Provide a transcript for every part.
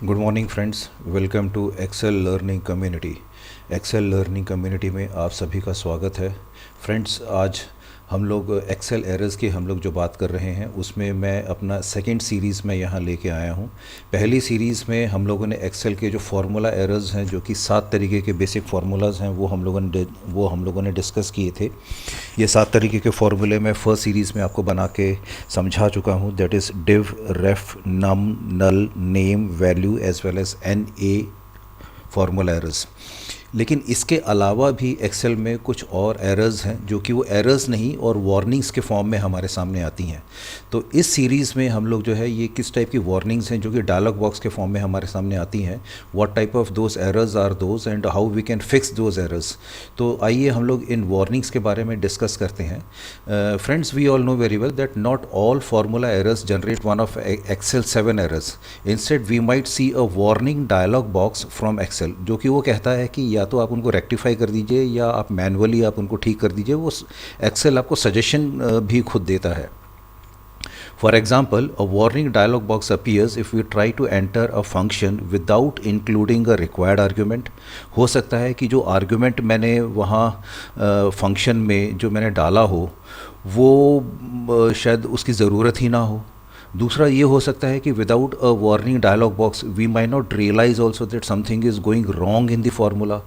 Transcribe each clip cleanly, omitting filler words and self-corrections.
Good morning friends, welcome to Excel learning community. Excel learning community में आप सभी का स्वागत है। फ्रेंड्स, आज हम लोग एक्सेल एरर्स की हम लोग जो बात कर रहे हैं उसमें मैं अपना सेकंड सीरीज़ में यहाँ लेके आया हूँ। पहली सीरीज़ में हम लोगों ने एक्सेल के जो फार्मूला एरर्स हैं, जो कि 7 तरीके के बेसिक फार्मूलाज हैं, वो हम लोगों ने डिस्कस किए थे। ये 7 तरीके के फार्मूले मैं फर्स्ट सीरीज़ में आपको बना के समझा चुका हूँ। That is div, ref, num, null, name, value as well as N A formula errors. लेकिन इसके अलावा भी एक्सेल में कुछ और एरर्स हैं जो कि वो एरर्स नहीं और वार्निंग्स के फॉर्म में हमारे सामने आती हैं। तो इस सीरीज़ में हम लोग जो है ये किस टाइप की वार्निंग्स हैं जो कि डायलॉग बॉक्स के फॉर्म में हमारे सामने आती हैं, what type of those errors are those and how we can fix those errors. तो आइए हम लोग इन वार्निंग्स के बारे में डिस्कस करते हैं। Friends, we all know very well that not all formula errors generate one of Excel 7 errors. Instead we might see a warning dialog box from Excel, जो कि वो कहता है कि या तो आप उनको रेक्टिफाई कर दीजिए या आप मैनुअली आप उनको ठीक कर दीजिए। वो एक्सेल आपको सजेशन भी खुद देता है। For example, a warning dialog box appears if we try to enter a function without including a required argument। हो सकता है कि जो आर्ग्यूमेंट मैंने वहाँ फंक्शन में जो मैंने डाला हो वो शायद उसकी ज़रूरत ही ना हो। दूसरा ये हो सकता है कि without a warning dialog box we may not realize also that something is going wrong in the formula.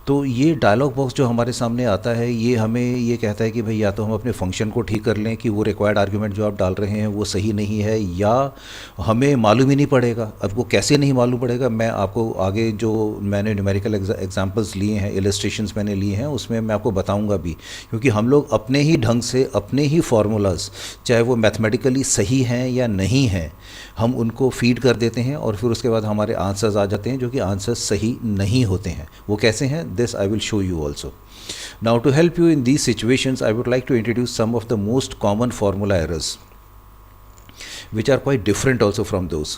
तो ये डायलॉग बॉक्स जो हमारे सामने आता है ये हमें ये कहता है कि भाई या तो हम अपने फंक्शन को ठीक कर लें कि वो रिक्वायर्ड आर्ग्यूमेंट जो आप डाल रहे हैं वो सही नहीं है, या हमें मालूम ही नहीं पड़ेगा। अब वो कैसे नहीं मालूम पड़ेगा, मैं आपको आगे जो मैंने न्यूमेरिकल एग्जांपल्स लिए हैं, इलस्ट्रेशंस मैंने लिए हैं, उसमें मैं आपको बताऊंगा भी। क्योंकि हम लोग अपने ही ढंग से अपने ही फार्मूलाज, चाहे वो मैथमेटिकली सही हैं या नहीं हैं, हम उनको फीड कर देते हैं और फिर उसके बाद हमारे आंसर्स आ जाते हैं जो कि आंसर्स सही नहीं होते हैं। वो कैसे हैं, this I will show you also. Now to help you in these situations I would like to introduce some of the most common formula errors which are quite different also from those.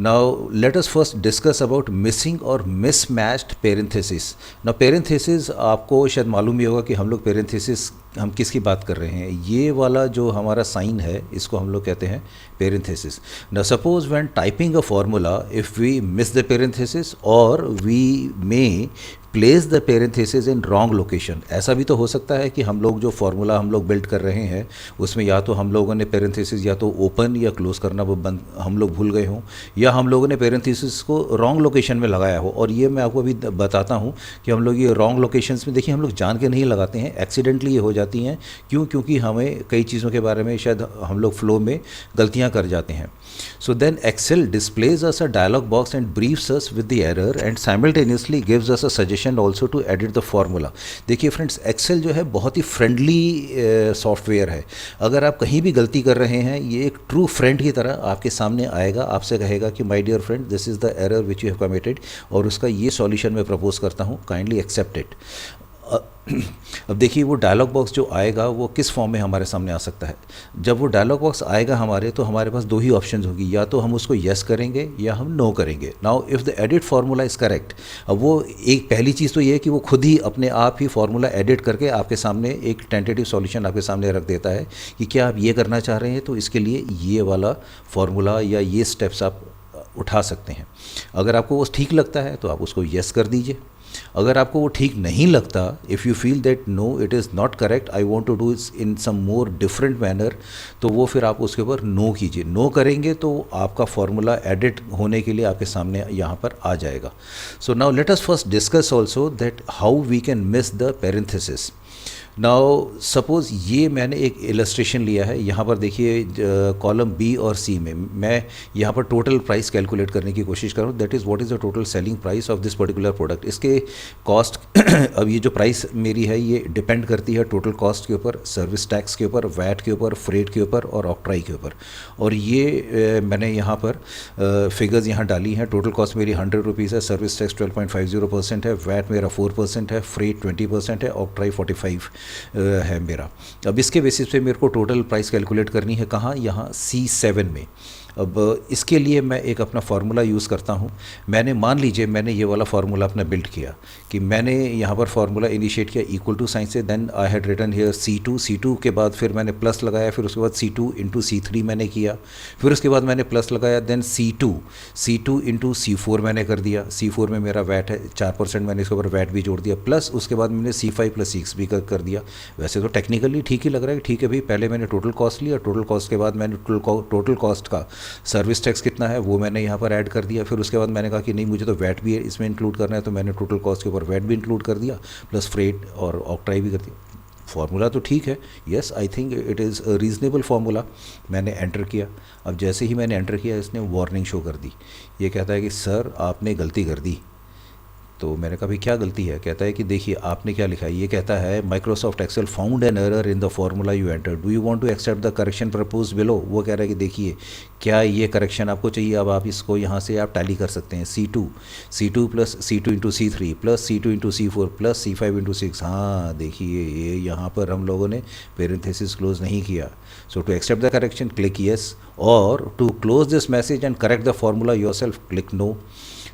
Now let us first discuss about missing or mismatched parentheses. Now parentheses आपको शायद मालूम ही होगा कि हम लोग parentheses हम किसकी बात कर रहे हैं। ये वाला जो हमारा साइन है इसको हम लोग कहते हैं parentheses. Now suppose when typing a formula, if we miss the parentheses or we may place the parenthesis in wrong location. ऐसा भी तो हो सकता है कि हम लोग जो फार्मूला हम लोग बिल्ड कर रहे हैं उसमें या तो हम लोगों ने पेरेंथेसिस या तो ओपन या क्लोज करना वो बंद हम लोग भूल गए हों, या हम लोगों ने पेरेंथेसिस को रॉन्ग लोकेशन में लगाया हो। और ये मैं आपको अभी बताता हूँ कि हम लोग ये रॉन्ग लोकेशंस में, देखिए, हम लोग जान के नहीं लगाते हैं, एक्सीडेंटली ये हो जाती हैं। क्यों? क्योंकि हमें कई चीज़ों के बारे में शायद हम लोग फ्लो में गलतियाँ कर जाते हैं। So then Excel displays us a dialog box and briefs us with the error and simultaneously gives us a suggestion also to edit the formula। देखिए फ्रेंड्स, एक्सेल जो है बहुत ही फ्रेंडली सॉफ्टवेयर है। अगर आप कहीं भी गलती कर रहे हैं, ये एक ट्रू फ्रेंड की तरह आपके सामने आएगा, आपसे कहेगा कि my dear friend, this is the error which you have committed, और उसका ये सॉल्यूशन मैं प्रपोज करता हूँ, काइंडली एक्सेप्ट इट। अब देखिए, वो डायलॉग बॉक्स जो आएगा वो किस फॉर्म में हमारे सामने आ सकता है। जब वो डायलॉग बॉक्स आएगा हमारे, तो हमारे पास दो ही ऑप्शन होगी, या तो हम उसको येस करेंगे या हम नो करेंगे। Now if the edit formula is correct, अब वो एक पहली चीज़ तो ये है कि वो खुद ही अपने आप ही फार्मूला एडिट करके आपके सामने एक टेंटेटिव सॉल्यूशन आपके सामने रख देता है कि क्या आप ये करना चाह रहे हैं, तो इसके लिए ये वाला फार्मूला या ये स्टेप्स आप उठा सकते हैं। अगर आपको वो ठीक लगता है तो आप उसको येस कर दीजिए। अगर आपको वो ठीक नहीं लगता, if you feel that no it is not correct, I want to do it's in some more different manner, तो वो फिर आप उसके ऊपर नो कीजिए। नो करेंगे तो आपका फार्मूला एडिट होने के लिए आपके सामने यहाँ पर आ जाएगा। So now let us first discuss also that how we can miss the parenthesis. Now suppose ये मैंने एक इलस्ट्रेशन लिया है। यहाँ पर देखिए कॉलम बी और सी में मैं यहाँ पर टोटल प्राइस कैलकुलेट करने की कोशिश कर रहा हूँ। That is what is the total selling price of this particular product. इसके कॉस्ट अब ये जो प्राइस मेरी है ये डिपेंड करती है टोटल कॉस्ट के ऊपर, सर्विस टैक्स के ऊपर, वैट के ऊपर, फ्रेट के ऊपर और ऑक्ट्राई के ऊपर। और ये मैंने यहाँ पर फिगर्स यहाँ डाली हैं। टोटल कॉस्ट मेरी 100 रुपीज़ है, सर्विस टैक्स 12.50% है, वैट मेरा 4% है, फ्रेट 20% है, ऑक्ट्राई 45 है मेरा। अब इसके बेसिस पे मेरे को टोटल प्राइस कैलकुलेट करनी है कहाँ, यहाँ C7 में। अब इसके लिए मैं एक अपना फार्मूला यूज़ करता हूँ। मैंने मान लीजिए मैंने ये वाला फार्मूला अपना बिल्ड किया कि मैंने यहाँ पर फार्मूला इनिशिएट किया इक्वल टू साइन से, then I had written here C2 के बाद फिर मैंने प्लस लगाया, फिर उसके बाद C2 इंटू C3 मैंने किया, फिर उसके बाद मैंने प्लस लगाया, देन C2 इंटू C4 मैंने कर दिया। C4 में मेरा वैट है 4%, मैंने इसके ऊपर वैट भी जोड़ दिया, प्लस उसके बाद मैंने C5 प्लस 6 भी कर दिया। वैसे तो टेक्निकली ठीक ही लग रहा है, ठीक है भाई, पहले मैंने टोटल कॉस्ट लिया, टोटल कॉस्ट के बाद मैंने टोटल कॉस्ट का सर्विस टैक्स कितना है वो मैंने यहाँ पर ऐड कर दिया। फिर उसके बाद मैंने कहा कि नहीं मुझे तो वैट भी इसमें इंक्लूड करना है, तो मैंने टोटल कॉस्ट के ऊपर वैट भी इंक्लूड कर दिया, प्लस फ्रेट और ऑक्ट्राई भी कर दिया। फार्मूला तो ठीक है, yes I think it is a reasonable formula. मैंने एंटर किया, अब जैसे ही मैंने एंटर किया इसने वार्निंग शो कर दी। ये कहता है कि सर आपने गलती कर दी। तो मैंने कहा भाई क्या गलती है? कहता है कि देखिए आपने क्या लिखा है, ये कहता है Microsoft Excel found an error in the formula you enter, do you want to accept the correction propose below. वो कह रहा है कि देखिए क्या ये करेक्शन आपको चाहिए, अब आप इसको यहाँ से आप टैली कर सकते हैं। C2 plus C2 into C3 plus C2 into C4 plus C5 into 6। हाँ देखिए ये यहाँ पर हम लोगों ने पेरेंथेसिस क्लोज नहीं किया। So to accept the correction click yes, और to close this message and correct the formula yourself click no.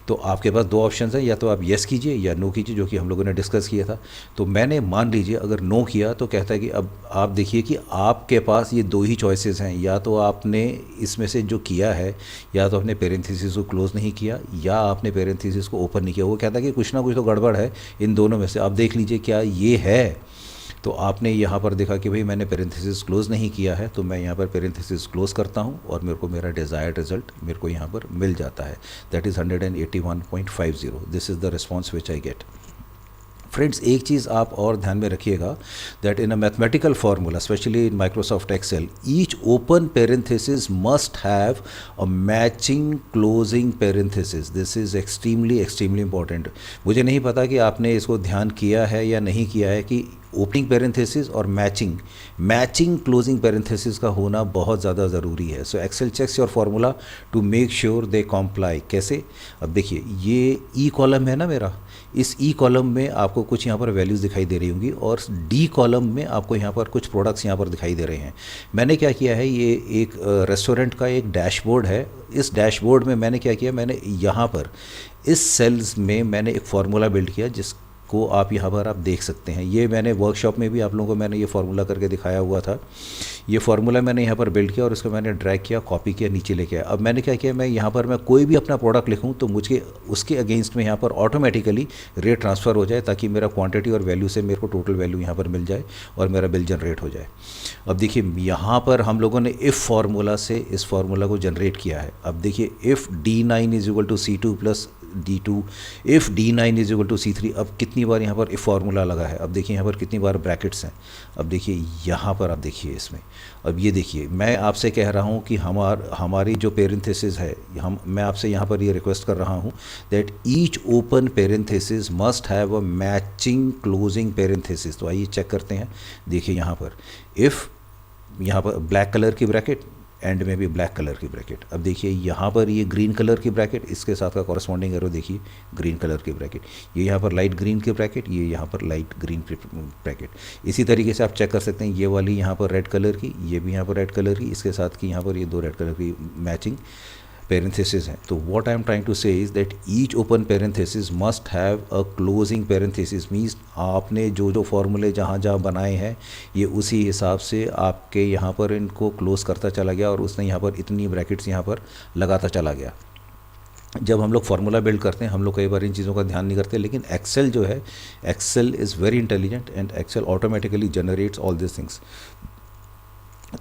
तो आपके पास दो ऑप्शन हैं, या तो आप येस कीजिए या नो कीजिए, जो कि हम लोगों ने डिस्कस किया था। तो मैंने मान लीजिए अगर नो किया तो कहता है कि अब आप देखिए कि आपके पास ये दो ही चॉइसेस हैं, या तो आपने इसमें से जो किया है, या तो आपने पेरेंथेसिस को क्लोज़ नहीं किया या आपने पेरेंथेसिस को ओपन नहीं किया। वो कहता है कि कुछ ना कुछ तो गड़बड़ है इन दोनों में से, आप देख लीजिए क्या ये है। तो आपने यहाँ पर देखा कि भाई मैंने पेरेंथेसिस क्लोज़ नहीं किया है, तो मैं यहाँ पर पेरेंथेसिस क्लोज़ करता हूँ और मेरे को मेरा डिज़ायर्ड रिजल्ट मेरे को यहाँ पर मिल जाता है, that is 181.50। This is the response which I get. Friends एक चीज़ आप और ध्यान में रखिएगा, that in a mathematical formula specially in Microsoft Excel each open parenthesis must have a matching closing parenthesis. This is extremely important. मुझे नहीं पता कि आपने इसको ध्यान किया है या नहीं किया है कि ओपनिंग पेरेंथेसिस और मैचिंग क्लोजिंग पेरेंथेसिस का होना बहुत ज़्यादा ज़रूरी है। So Excel checks your formula to make sure they comply. कैसे? अब देखिए ये ई कॉलम है ना मेरा, इस ई कॉलम में आपको कुछ यहाँ पर वैल्यूज़ दिखाई दे रही होंगी और डी कॉलम में आपको यहाँ पर कुछ प्रोडक्ट्स यहाँ पर दिखाई दे रहे हैं। मैंने क्या किया है, ये एक रेस्टोरेंट का एक डैशबोर्ड है। इस डैशबोर्ड में मैंने क्या किया, मैंने यहाँ पर इस सेल्स में मैंने एक फार्मूला बिल्ड किया जिसको आप यहाँ पर आप देख सकते हैं। ये मैंने वर्कशॉप में भी आप लोगों को मैंने ये फार्मूला करके दिखाया हुआ था। ये फार्मूला मैंने यहाँ पर बिल्ड किया और इसको मैंने ड्रैग किया, कॉपी किया, नीचे लेके आया। अब मैंने क्या किया, मैं यहाँ पर मैं कोई भी अपना प्रोडक्ट लिखूँ तो मुझे उसके अगेंस्ट में यहाँ पर ऑटोमेटिकली रेट ट्रांसफ़र हो जाए, ताकि मेरा क्वांटिटी और वैल्यू से मेरे को टोटल वैल्यू यहाँ पर मिल जाए और मेरा बिल जनरेट हो जाए। अब देखिए यहाँ पर हम लोगों ने इफ़ फार्मूला से इस फार्मूला को जनरेट किया है। अब देखिए if D9 is equal to C2 plus D2, if D9 is equal to C3। अब कितनी बार यहाँ पर इफ़ फार्मूला लगा है, अब देखिए यहाँ पर कितनी बार ब्रैकेट्स हैं। अब देखिए यहाँ पर आप देखिए इसमें, अब ये देखिए मैं आपसे कह रहा हूँ कि हमारी जो पेरेंथेसिस है, मैं आपसे यहाँ पर ये रिक्वेस्ट कर रहा हूँ that each open parenthesis must have a matching closing parenthesis. तो आइए चेक करते हैं। देखिए यहाँ पर इफ़ यहाँ पर ब्लैक कलर की ब्रैकेट, एंड में भी ब्लैक कलर की ब्रैकेट। अब देखिए यहाँ पर ये ग्रीन कलर की ब्रैकेट, इसके साथ का कॉरस्पॉन्डिंग एरो देखिए ग्रीन कलर की ब्रैकेट, ये यहाँ पर लाइट ग्रीन की ब्रैकेट, ये यहाँ पर लाइट ग्रीन ब्रैकेट। इसी तरीके से आप चेक कर सकते हैं, ये वाली यहाँ पर रेड कलर की, ये भी यहाँ पर रेड कलर की, इसके साथ की यहाँ पर ये दो रेड कलर की मैचिंग पेरेंथेसिस हैं। तो what I am trying to say is that each open parenthesis must have a closing parenthesis. Means आपने जो फॉर्मूले जहाँ बनाए हैं ये उसी हिसाब से आपके यहाँ पर इनको क्लोज करता चला गया और उसने यहाँ पर इतनी ब्रैकेट्स यहाँ पर लगाता चला गया। जब हम लोग फार्मूला बिल्ड करते हैं हम लोग कई बार इन चीज़ों का ध्यान नहीं करते, लेकिन एक्सेल जो है, Excel is very intelligent and Excel automatically generates all this things.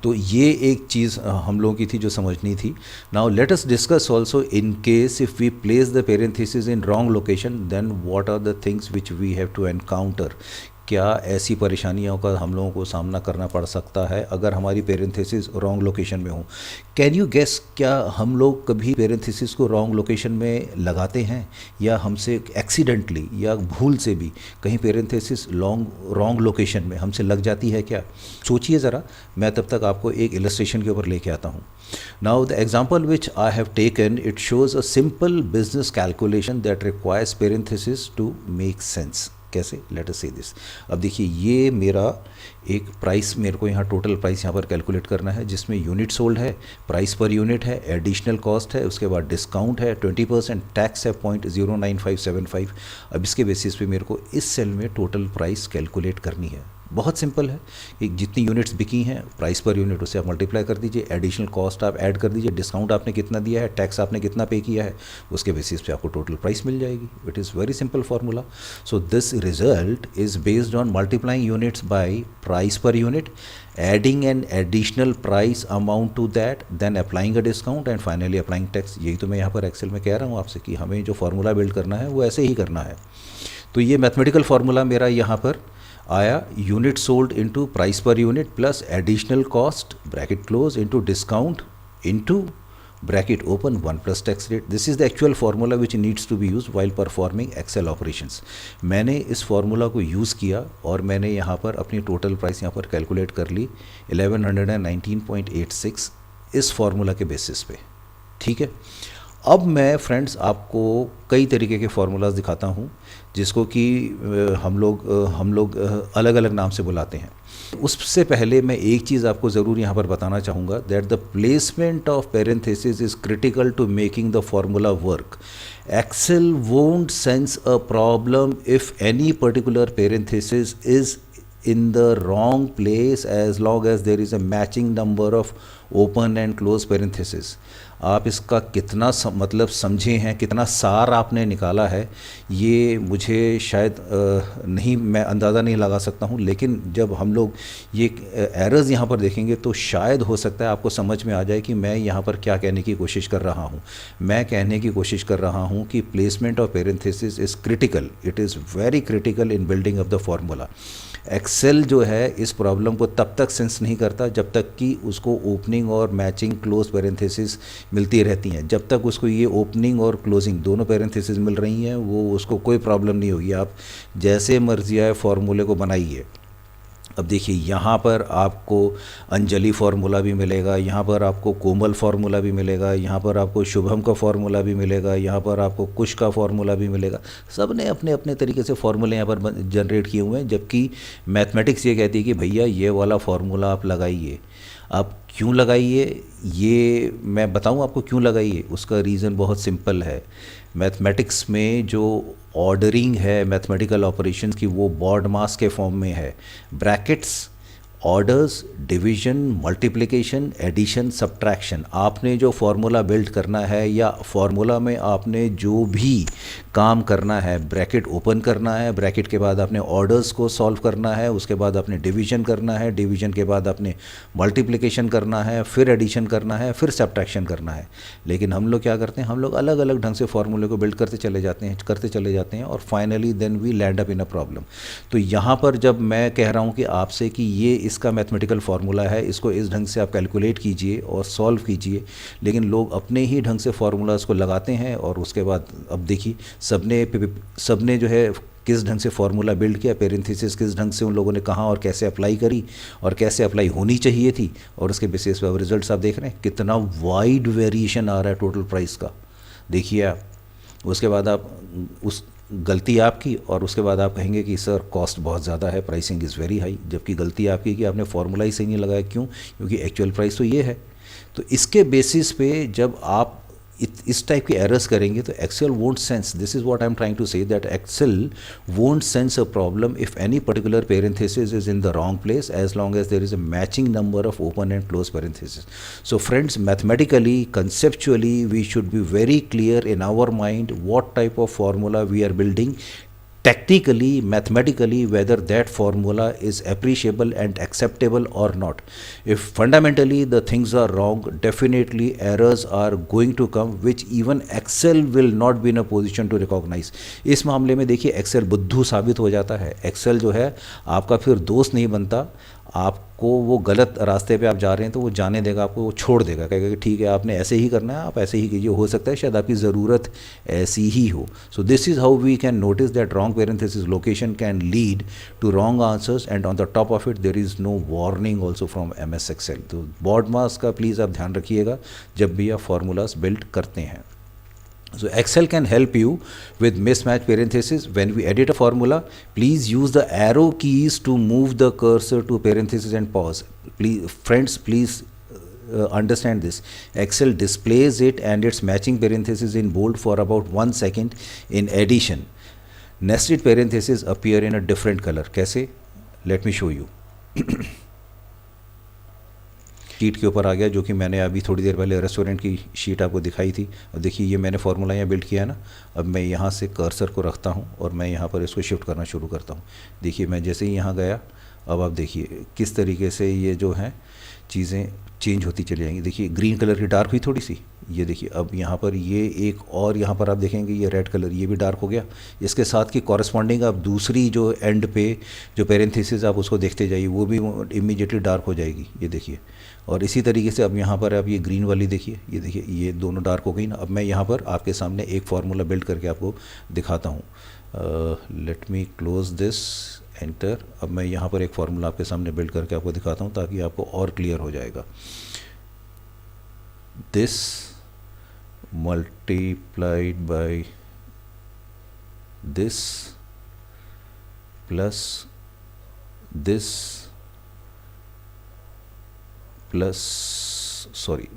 तो ये एक चीज़ हम लोगों की थी जो समझनी थी। Now let us discuss also in case if we place the parenthesis in wrong location then what are the things which we have to encounter. क्या ऐसी परेशानियों का हम लोगों को सामना करना पड़ सकता है अगर हमारी पेरेंथेसिस रॉन्ग लोकेशन में हो? कैन यू गेस, क्या हम लोग कभी पेरेंथेसिस को रॉन्ग लोकेशन में लगाते हैं, या हमसे एक्सीडेंटली या भूल से भी कहीं पेरेंथेसिस रॉन्ग लोकेशन में हमसे लग जाती है क्या? सोचिए ज़रा, मैं तब तक आपको एक इलस्ट्रेशन के ऊपर लेके आता हूँ। Now the example which I have taken it shows a simple business calculation that requires parenthesis to make sense. कैसे, लेट अस सी दिस। अब देखिए ये मेरा एक प्राइस, मेरे को यहाँ टोटल प्राइस यहाँ पर कैलकुलेट करना है, जिसमें यूनिट सोल्ड है, प्राइस पर यूनिट है, एडिशनल कॉस्ट है, उसके बाद डिस्काउंट है 20%, टैक्स है 0.09575। अब इसके बेसिस पे मेरे को इस सेल में टोटल प्राइस कैलकुलेट करनी है। बहुत सिंपल है कि जितनी यूनिट्स बिकी हैं प्राइस पर यूनिट उससे आप मल्टीप्लाई कर दीजिए, एडिशनल कॉस्ट आप ऐड कर दीजिए, डिस्काउंट आपने कितना दिया है, टैक्स आपने कितना पे किया है, उसके बेसिस पे आपको टोटल प्राइस मिल जाएगी। It is very simple formula. So this result is based on multiplying units by price per unit, adding an additional price amount to that, then applying a discount and finally applying tax. यही तो मैं यहाँ पर Excel में कह रहा हूँ आपसे कि हमें जो फार्मूला बिल्ड करना है वो ऐसे ही करना है। तो ये मैथमेटिकल फार्मूला मेरा यहाँ पर आया, unit sold into price per unit plus additional cost bracket close into discount into bracket open 1 plus tax rate. This is the actual formula which needs to be use while performing Excel operations. मैंने इस formula को use किया और मैंने यहाँ पर अपनी total price यहाँ पर कैलकुलेट कर ली 1119.86 इस फार्मूला के बेसिस पे। ठीक है, अब मैं फ्रेंड्स आपको कई तरीके के फार्मूलाज दिखाता हूँ जिसको कि हम लोग अलग अलग नाम से बुलाते हैं। उससे पहले मैं एक चीज़ आपको ज़रूर यहाँ पर बताना चाहूँगा, that the placement of parenthesis is critical to making the formula work. Excel won't sense a problem if any particular parenthesis is in the wrong place as long as there is a matching number of open and close parentheses। आप इसका कितना मतलब समझे हैं, कितना सार आपने निकाला है, ये मुझे शायद नहीं, मैं अंदाज़ा नहीं लगा सकता हूँ। लेकिन जब हम लोग ये एरर्स यहाँ पर देखेंगे तो शायद हो सकता है आपको समझ में आ जाए कि मैं यहाँ पर क्या कहने की कोशिश कर रहा हूँ। मैं कहने की कोशिश कर रहा हूँ कि placement of parenthesis is critical, it is very critical in building of the formula. Excel जो है इस प्रॉब्लम को तब तक सेंस नहीं करता जब तक कि उसको ओपनिंग और मैचिंग क्लोज पेरेंथेसिस मिलती रहती हैं। जब तक उसको ये ओपनिंग और क्लोजिंग दोनों पेरेंथेसिस मिल रही हैं वो उसको कोई प्रॉब्लम नहीं होगी। आप जैसे मर्जी आए फार्मूले को बनाइए। अब देखिए यहाँ पर आपको अंजलि फार्मूला भी मिलेगा, यहाँ पर आपको कोमल फार्मूला भी मिलेगा, यहाँ पर आपको शुभम का फार्मूला भी मिलेगा, यहाँ पर आपको कुश का फार्मूला भी मिलेगा। सब ने अपने अपने तरीके से फार्मूले यहाँ पर जनरेट किए हुए हैं, जबकि मैथमेटिक्स ये कहती है कि भैया ये वाला फार्मूला आप लगाइए। आप क्यों लगाइए ये मैं बताऊं आपको क्यों लगाइए। उसका रीज़न बहुत सिंपल है। मैथमेटिक्स में जो ऑर्डरिंग है मैथमेटिकल ऑपरेशंस की वो बॉड मास के फॉर्म में है। Brackets, orders, division, multiplication, addition, subtraction. आपने जो फार्मूला बिल्ड करना है या फार्मूला में आपने जो भी काम करना है, ब्रैकेट ओपन करना है, ब्रैकेट के बाद आपने ऑर्डर्स को सॉल्व करना है, उसके बाद आपने डिवीजन करना है, डिवीजन के बाद आपने मल्टीप्लिकेशन करना है, फिर एडिशन करना है, फिर सब्ट्रैक्शन करना है। लेकिन हम लोग क्या करते हैं, हम लोग अलग अलग ढंग से फार्मूले को बिल्ड करते चले जाते हैं और finally then we land up in a problem. तो यहाँ पर जब मैं कह रहा हूँ कि आपसे कि ये इसका मैथमेटिकल फार्मूला है, इसको इस ढंग से आप कैलकुलेट कीजिए और सॉल्व कीजिए, लेकिन लोग अपने ही ढंग से फार्मूलाज को लगाते हैं और उसके बाद अब देखिए सबने जो है किस ढंग से फार्मूला बिल्ड किया, पेरेंथेसिस किस ढंग से उन लोगों ने कहाँ और कैसे अप्लाई करी और कैसे अप्लाई होनी चाहिए थी, और उसके बेसिस पर रिजल्ट्स आप देख रहे हैं कितना वाइड वेरिएशन आ रहा है टोटल प्राइस का। देखिए आप उसके बाद आप उस गलती आपकी और उसके बाद आप कहेंगे कि सर कॉस्ट बहुत ज़्यादा है, प्राइसिंग इज़ वेरी हाई, जबकि गलती आपकी कि आपने फार्मूला ही सही नहीं लगाया। क्यों? क्योंकि एक्चुअल प्राइस तो ये है। तो इसके बेसिस पे जब आप इस टाइप की एरर्स करेंगे तो Excel won't sense, this is what I am trying to say, that Excel won't sense a problem if any particular parenthesis is in the wrong place as long as there is a matching number of open and close parentheses. So friends, mathematically, conceptually, we should be very clear in our mind what type of formula we are building. Technically, mathematically, whether that formula is appreciable and acceptable or not. If fundamentally the things are wrong, definitely errors are going to come which even Excel will not be in a position to recognize. इस मामले में देखिए Excel बुद्धू साबित हो जाता है। Excel जो है आपका फिर दोस्त नहीं बनता। आपको वो गलत रास्ते पे आप जा रहे हैं तो वो जाने देगा, आपको वो छोड़ देगा, कहेगा कि ठीक है आपने ऐसे ही करना है, आप ऐसे ही कीजिए, हो सकता है शायद आपकी ज़रूरत ऐसी ही हो। So this is how we can notice that wrong parenthesis location can lead to wrong answers and on the top of it there is no warning also from MS Excel. तो बॉड मास का please आप ध्यान रखिएगा जब भी आप formulas build करते हैं। So Excel can help you with mismatch parenthesis. When we edit a formula, please use the arrow keys to move the cursor to parenthesis and pause. Please, friends, please understand this. Excel displays it and its matching parenthesis in bold for about 1 second. In addition, nested parentheses appear in a different color. कैसे? Let me show you. Sheet के ऊपर आ गया, जो कि मैंने अभी थोड़ी देर पहले रेस्टोरेंट की शीट आपको दिखाई थी। और देखिए ये मैंने फार्मूला यहाँ बिल्ड किया है ना। अब मैं यहाँ से कर्सर को रखता हूँ और मैं यहाँ पर इसको शिफ्ट करना शुरू करता हूँ। देखिए मैं जैसे ही यहाँ गया, अब आप देखिए किस तरीके से ये जो हैं चीज़ें चेंज होती चली जाएंगी। देखिए ग्रीन कलर की डार्क हुई थोड़ी सी, ये देखिए अब यहाँ पर ये एक, और यहाँ पर आप देखेंगे ये रेड कलर, ये भी डार्क हो गया। इसके साथ की कॉरेस्पॉन्डिंग आप दूसरी जो एंड पे जो पेरेंथेसिस आप उसको देखते जाइए, वो भी इमीडिएटली डार्क हो जाएगी, ये देखिए। और इसी तरीके से अब यहाँ पर आप ये ग्रीन वाली देखिए, ये देखिए ये दोनों डार्क हो गई ना। अब मैं यहाँ पर आपके सामने एक फार्मूला बिल्ड करके आपको दिखाता हूँ। Let me close this, enter. अब मैं यहाँ पर एक फार्मूला आपके सामने बिल्ड करके आपको दिखाता हूँ ताकि आपको और क्लियर हो जाएगा। This multiplied by this plus this plus, sorry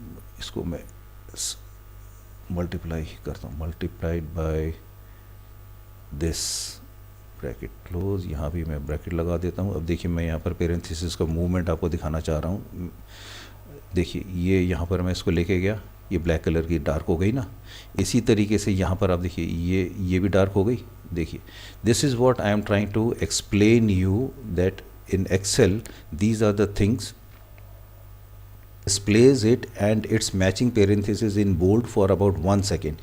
इसको मैं मल्टीप्लाई करता हूँ, multiplied by this, bracket close. यहाँ भी मैं ब्रैकेट लगा देता हूँ। अब देखिए मैं यहाँ पर पेरेंथेसिस का मूवमेंट आपको दिखाना चाह रहा हूँ। देखिए ये यहाँ पर मैं इसको लेके गया, ये ब्लैक कलर की डार्क हो गई ना। इसी तरीके से यहाँ पर आप देखिए ये भी डार्क हो गई। देखिए this is what I am trying to explain you, that in Excel these are the things, displays it and its matching parentheses in bold for about 1 second.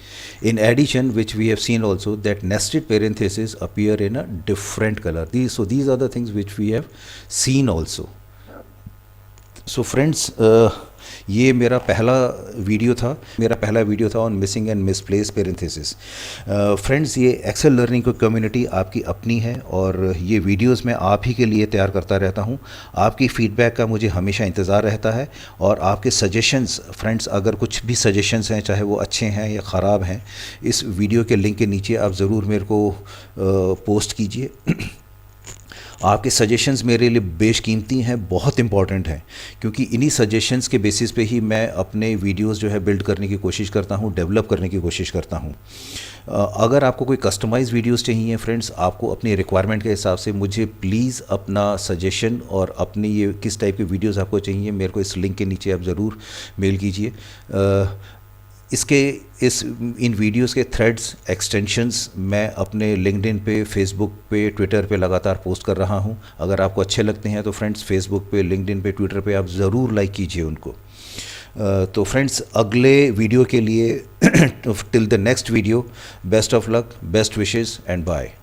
In addition, which we have seen also, that nested parentheses appear in a different color. These are the things which we have seen also. So friends, ये मेरा पहला video था on missing and misplace parenthesis. Friends, ये Excel learning की community आपकी अपनी है और ये वीडियोस मैं आप ही के लिए तैयार करता रहता हूँ। आपकी फ़ीडबैक का मुझे हमेशा इंतज़ार रहता है और आपके सजेशंस, फ्रेंड्स अगर कुछ भी सजेशंस हैं, चाहे वो अच्छे हैं या ख़राब हैं, इस वीडियो के लिंक के नीचे आप ज़रूर मेरे को पोस्ट कीजिए। आपके सजेशंस मेरे लिए बेशकीमती हैं, बहुत इंपॉर्टेंट हैं, क्योंकि इन्हीं सजेशंस के बेसिस पे ही मैं अपने वीडियोस जो है बिल्ड करने की कोशिश करता हूं, डेवलप करने की कोशिश करता हूं। अगर आपको कोई कस्टमाइज़ वीडियोस चाहिए फ्रेंड्स, आपको अपनी रिक्वायरमेंट के हिसाब से मुझे प्लीज़ अपना सजेशन और अपनी ये किस टाइप की वीडियोस आपको चाहिए, मेरे को इस लिंक के नीचे आप ज़रूर मेल कीजिए। इन वीडियोस के थ्रेड्स, एक्सटेंशंस मैं अपने लिंक्डइन पे, फेसबुक पे, ट्विटर पे लगातार पोस्ट कर रहा हूं। अगर आपको अच्छे लगते हैं तो फ्रेंड्स फेसबुक पे, लिंक्डइन पे, ट्विटर पे आप ज़रूर लाइक कीजिए उनको। तो फ्रेंड्स अगले वीडियो के लिए till the next video, best of luck, best wishes and bye.